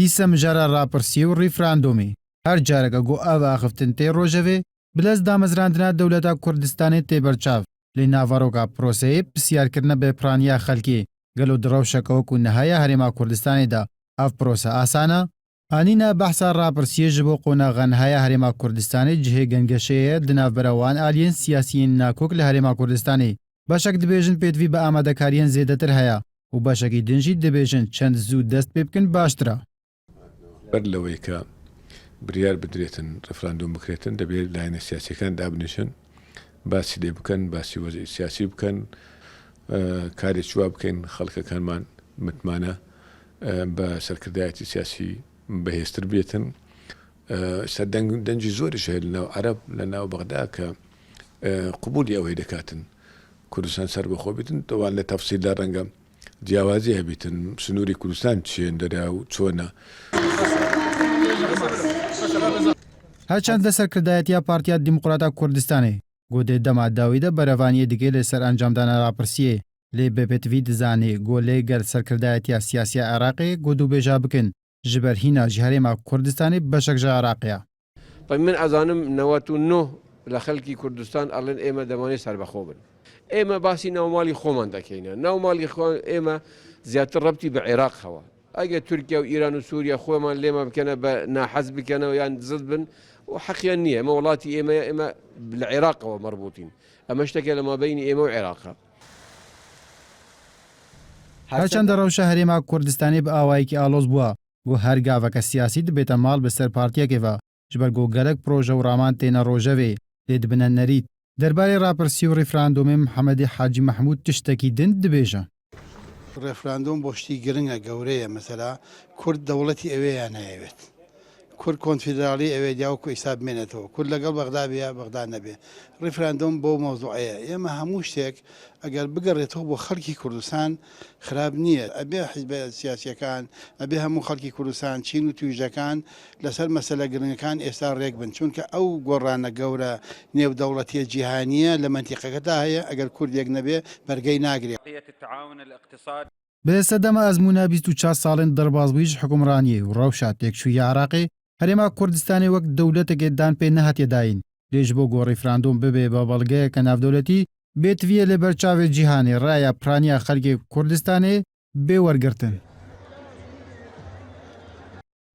دیسە مژارە ڕاپرسی و ریفراندۆمی هەر جارەکە گۆ ئاوا خفتن تێ ڕۆژەوێ بلەس دامەزراندنا دەولەتا کوردستانی تێبەرچاو لێ ناڤەڕۆکا پرۆسەیە پرسیارکردنە بێ پرانیا خەلکی گەلو دڕەوشەکەوەکو نەهایە هەرێما کوردستانیدا ئەف پرۆسە ئاسانە ئانینە بەحسا ڕاپرسیەژ بۆ قۆناغا نەهایە هەرێما کوردستانی جهێ گەنگەشەیە دناڤبەرەوان ئالیەن سیاسیین ناکۆک لە هەرێما کوردستانی بەشێک دەبێژن پێتوی بە ئامادەکاریان زێدەتر هەیە و بەشێکی دنجی دەبێژن چەند زوو دەست پێ بکەن باشترە بەر لەوەی کە بریار بدرێتن ڕفراندۆم بکرێتن دەبێت لایەنە سیاسیەکان دابنیشن باسی لێ بکەن باسی وەزعی سیاسی بکەن کارێک چوا بکەین خەڵکەکانمان متمانە بە سەرکردایەتی سیاسی بەهێزتر بێتن دەنجی زۆریش هەیە لەناو عەرەب لەناو بەغدا کە قبولی ئەوەی دەکاتن کوردستان سەر بەخۆ بیتن دەوان لە تەفسیردا ڕەنگە جیاوازی هەبیتن سنووری کوردستان چێن دەرا و چۆنە هەرچەندە سەرکردایەتیە پارتیا دیموقراتا کوردستانی گۆدێ دەما داویدە بەرەوانیە دیگەی لەسەر ئەنجامدانە ڕاپرسیە لێ بەپێتوی دزانێ گۆلێ گەر سەرکردایەتیە سیاسیە عێراقی گۆد و بێژا بکەن ji ber hîna ji herêma Kurdistanê beşek ji Iraqê. Min ezanim 99 li xelkî Kurdistan alin ême demanê serbexwe bin. Ême basî navmalî xweman dekeyne. Navmalî ême ziyadtir rebtî bi Iraq hewa. Eger Tirkiye û Îran û Sûriye xweman lême bikene be nahez bikene û yan zid bin û heqiyan niye. Eme welatî ême ême li Iraq hewa merbûtîn. Eme şteke li mabeynî ême û Iraq e. Herçend rewşa herêma Kurdistanê bi awayekî aloz bûye. گو هەر گاڤەکە سیاسی دەبێتە ماڵ بەسەر پارتیەکێڤە ji ber got gelek proje û raman têne rojevê lê dibine nerît derbarê rapirsî û referandûmê Mihemedê Hacî Mehmûd tiştekî din dibêje. Referandûm boştî giring e gewre ye mesela Kurd dewletî evê ya neyêvêt. Kurd konfederalî evê ya ku îsab mêneto. Kurd legal Bexda biya Bexda nebe. Referandûm bo mewzueye. Ême hemû ştêk eger bigerêtixwe bo xelkî Kurdistan xirab niye. Ebê hizbe siyasiyekan, ebê hemû xelkî Kurdistan, Çîn û tûjekan leser mesele giringekan êsta rêk bin. Çunke ew gorane gewre nêwdewletî cîhaniye li mentîqeke de heye eger Kurdek nebe bergey nagire. Bi sedema ezmûna 24 salên derbasbûyî ji hikûmraniyê û rewşa têkçûyî Iraqê herêma Kurdistanê wek dewletekê dan pê nehatiye dayîn. Lê ji bo got referandûm bibe babalgeheke navdewletî bêtiviye li ber çavê cîhanê raya piraniya xelkê Kurdistanê bê wergirtin.